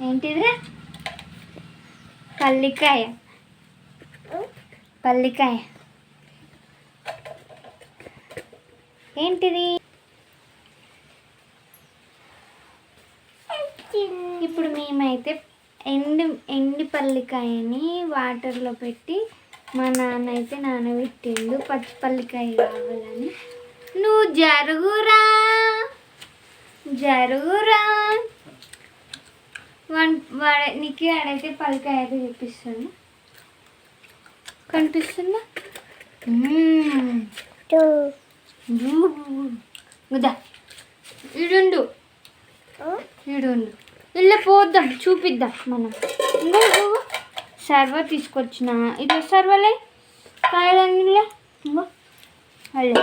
ఏంటిదిరా? పల్లికాయ. పల్లికాయ ఏంటిది? ఇప్పుడు మేమైతే ఎండి పల్లికాయని వాటర్లో పెట్టి మా నాన్న అయితే నానబెట్టిండు పచ్చి పల్లికాయ కావాలని. నువ్వు జరుగురా జరుగురా నీకు ఆడైతే పల్లికాయ అయితే చూపిస్తాను. కనిపిస్తుందా? గుదా ఇడుండు ఇడుండు ఇల్లు పోద్దాం చూపిద్దాం మనం. ఇంకో సర్వ తీసుకొచ్చిన ఇది సర్వలే కాయలన్నీ ఇంకో అల్లే.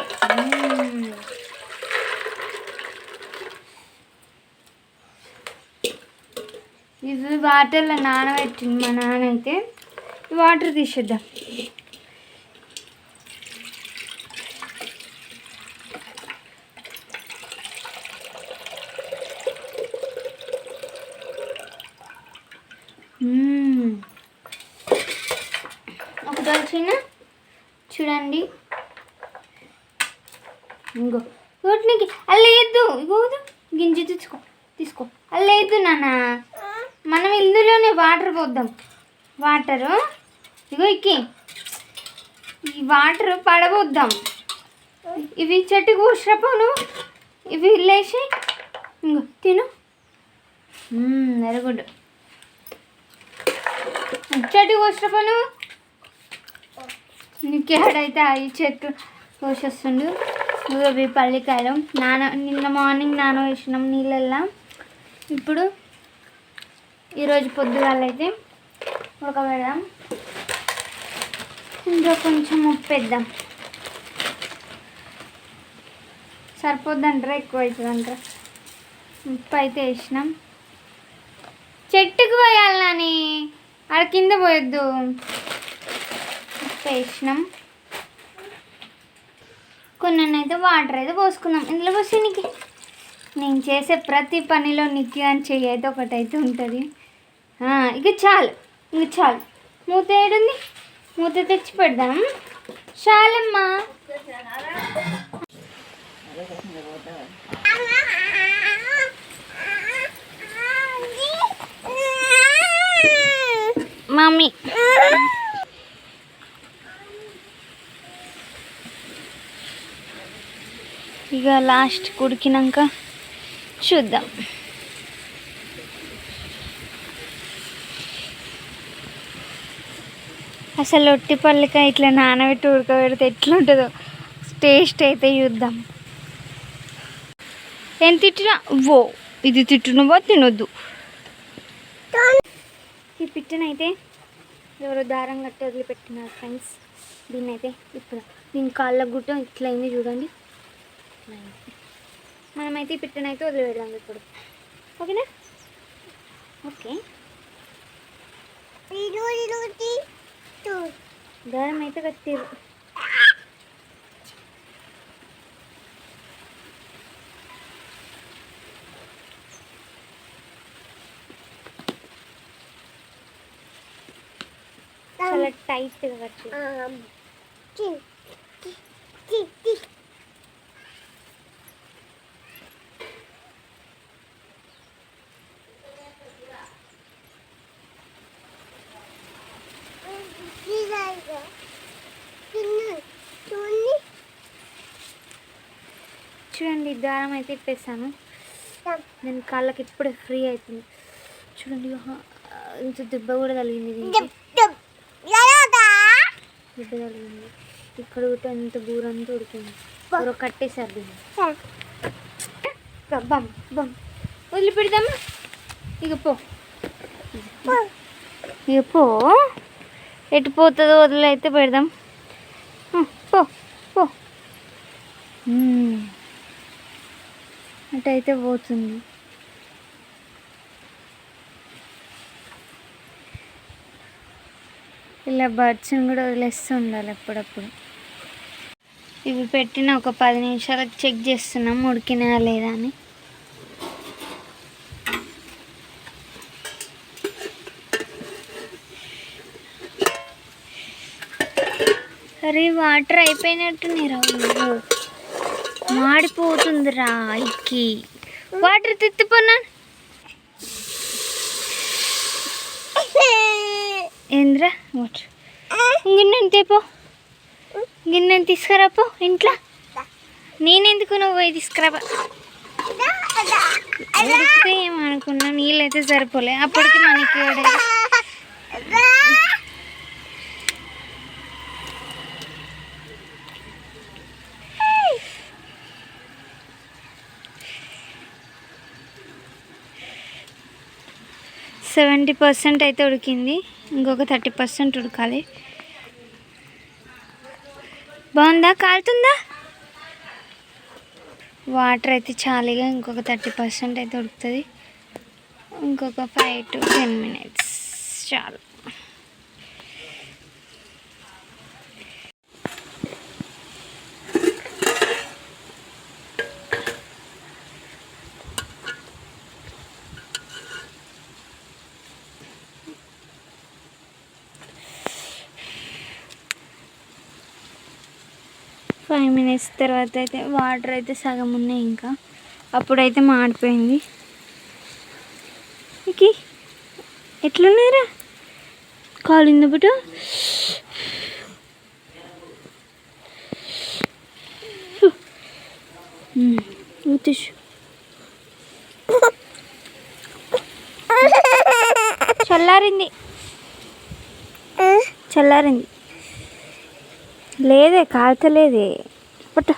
ఇది వాటర్లో నానబెట్టింది మా నాన్న అయితే. వాటర్ తీసేద్దాం. ఒక దోచిన చూడండి. ఇంకో వీటికి అల్లేయద్దు. ఇగోదు గింజ తీసుకో అల్లేయద్దు నాన్న. మనం ఇందులోనే వాటర్ పోద్దాం. వాటరు ఇగో ఈ వాటర్ పడబోద్దాం. ఇవి చెట్టుకు ఊసిరపోను. ఇవి లేచి ఇంకో తిను. Very good. చెట్టుకు ఊసిరపోను. నీకేడైతే ఈ చెట్టు కోసేస్తుండు. ఇవి పల్లికాయలు నిన్న మార్నింగ్ వేసినాం నీళ్ళల్లో. ఇప్పుడు ఈరోజు పొద్దుగాలైతే ఉడకబెడదాం. ఇంకా కొంచెం ఉప్పు వేద్దాం. సరిపోద్దంటారా ఎక్కువ అవుతుందంటారా? ఉప్పు అయితే వేసినాం. చెట్టుకు పోయాలి నాని, ఆడ కింద పోయొద్దు. ఉప్పు వేసినాం. కొన్ని అయితే వాటర్ అయితే పోసుకుందాం. ఇందులో పోసి నీకు నేను చేసే ప్రతి పనిలో నిక్కి అని చెయ్యి అయితే ఒకటైతే ఉంటుంది. ఇక చాలు మూత ఏడుంది? మూత తెచ్చి పెడదాం. చాలమ్మా. మమ్మీ ఇక లాస్ట్ ఉడికినాక చూద్దాం. అసలు ఒట్టి పల్లికాయ ఇట్లా నానబెట్టి ఉడకబెడితే ఎట్లుంటుందో టేస్ట్ అయితే చూద్దాం. ఏం తిట్టినా ఇది తిట్టునువో తినొద్దు. ఈ పిట్టనైతే ఎవరో దారం కట్టి వదిలిపెట్టినారు ఫ్రెండ్స్. దీన్నైతే ఇప్పుడు దీని కాళ్ళ గుట్ట ఇట్లా అయింది చూడండి. మనమైతే ఈ పిట్టనైతే వదిలిపెడదాం ఇప్పుడు. ఓకేనా? ఓకే. దారం అయితే కట్టిరు. చాలా టైట్గా కట్టిరు. చూడండి దారం అయితే ఇప్పేసాను. నేను కాళ్ళకి ఇప్పుడే ఫ్రీ అవుతుంది. చూడండి ఇంత దెబ్బ కూడా తగిలింది. దెబ్బ తగిలింది. ఇక్కడ కూడా ఎంత బూరంతా ఉడికింది. ఎవరో కట్టేసారు దీన్ని. బమ్ బమ్ వదిలిపెడదామా? ఇక పో ఎటు పోతుందో వదిలైతే పెడదాం. పో అటైతే పోతుంది. ఇలా బర్డ్స్ని కూడా వదిలేస్తూ ఉండాలి అప్పుడప్పుడు. ఇవి పెట్టిన ఒక 10 నిమిషాలకు చెక్ చేస్తున్నాం ఉడికినా లేదా అని. అరే వాటర్ అయిపోయినట్టు రావు మాడిపోతుందిరా ఇక్కి వాటర్ తిత్తిపోనా ఏంద్రా వాటర్ గిన్నెని తీపో గిన్నెని తీసుకురాపో ఇంట్లో నేనెందుకు నువ్వు పోయి తీసుకురాపా ఉడికితే ఏమనుకున్నా నీళ్ళైతే సరిపోలే అప్పటికి మనకి 70% అయితే ఉడికింది ఇంకొక 30% ఉడకాలి బాగుందా కాలుతుందా వాటర్ అయితే చాలుగా ఇంకొక 30% అయితే ఉడుకుతుంది ఇంకొక 5 to 10 minutes చాలు ఫైవ్ మినిట్స్ తర్వాత అయితే వాటర్ అయితే సగం ఉన్నాయి ఇంకా అప్పుడైతే మాడిపోయింది ఇకి ఎట్లున్నారా కాలింది బుట చల్లారింది చల్లారింది లేదే కాల్చలేదే పట్ట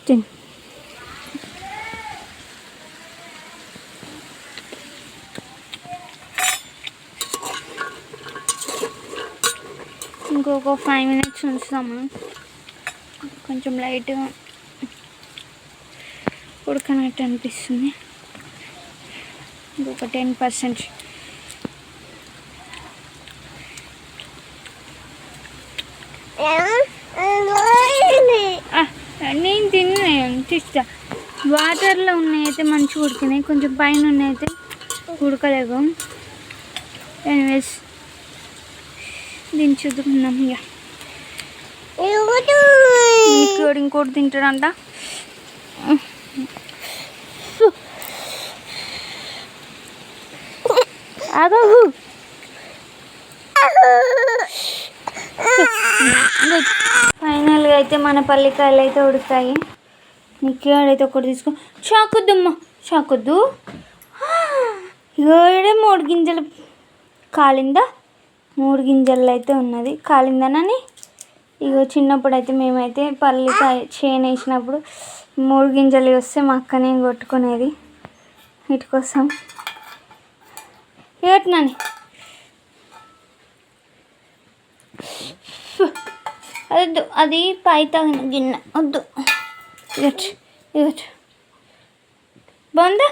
తిను ఇంకొక 5 minutes ఉంచుతాము కొంచెం లైట్గా ఉడకనట్టు అనిపిస్తుంది ఇంకొక 10% నేను తిన్నాను తీస్తా వాటర్లో ఉన్నాయైతే మంచిగా ఉడికినాయి కొంచెం పైన ఉన్నాయితే ఉడకలేవు ఎనీవేస్ దించుతున్నాం ఇక ఇంకోటి తింటాడంట ఆగవు ఫైనల్గా అయితే మన పల్లికాయలు అయితే ఉడుకుతాయి నిక్కీగాడైతే ఒకటి తీసుకో చాకొద్దమ్మా చాకొద్దు ఇగోడే 3 గింజలు కాలిందా 3 గింజలు అయితే ఉన్నది కాలిందనని ఇగో చిన్నప్పుడు అయితే మేమైతే పల్లికాయ చేను వేసినప్పుడు 3 గింజలు వస్తే మా అక్కనే కొట్టుకునేది వీటి కోసం ఇగట్నని వద్దు అది పై తగిన గిన్నె వద్దు ఇగచ్చు ఇగచ్చు బాగుందా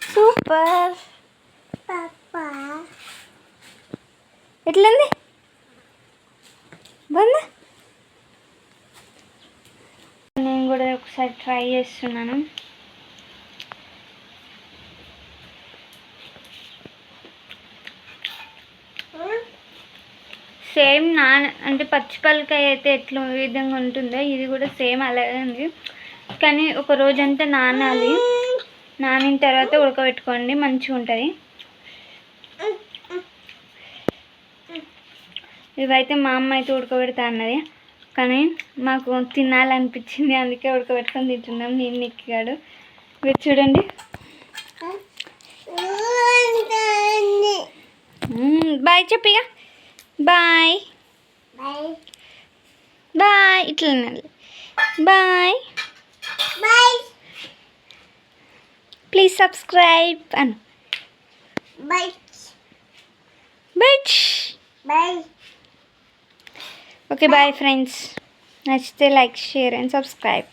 సూపర్ ఎట్లుంది బాగుందా నేను కూడా ఒకసారి ట్రై చేస్తున్నాను సేమ్ అంటే పచ్చిపల్లికాయ అయితే ఎట్లా విధంగా ఉంటుందో ఇది కూడా సేమ్ అలాగే ఉంది కానీ ఒక రోజంతా నానాలి నానిన తర్వాత ఉడకబెట్టుకోండి మంచిగా ఉంటుంది ఇవైతే మా అమ్మ అయితే ఉడకబెడతా అన్నది కానీ మాకు తినాలనిపించింది అందుకే ఉడకబెట్టుకొని తింటున్నాం నేను నిక్కిగాడు మీరు చూడండి బాయ్ చెప్పిగా బాయ్ బాయ్ బాయ్ ఇట్లా బాయ్ బాయ్ ప్లీజ్ సబ్స్క్రైబ్ అను bye bye bye okay bye friends నచ్చితే లైక్ షేర్ అండ్ సబ్స్క్రైబ్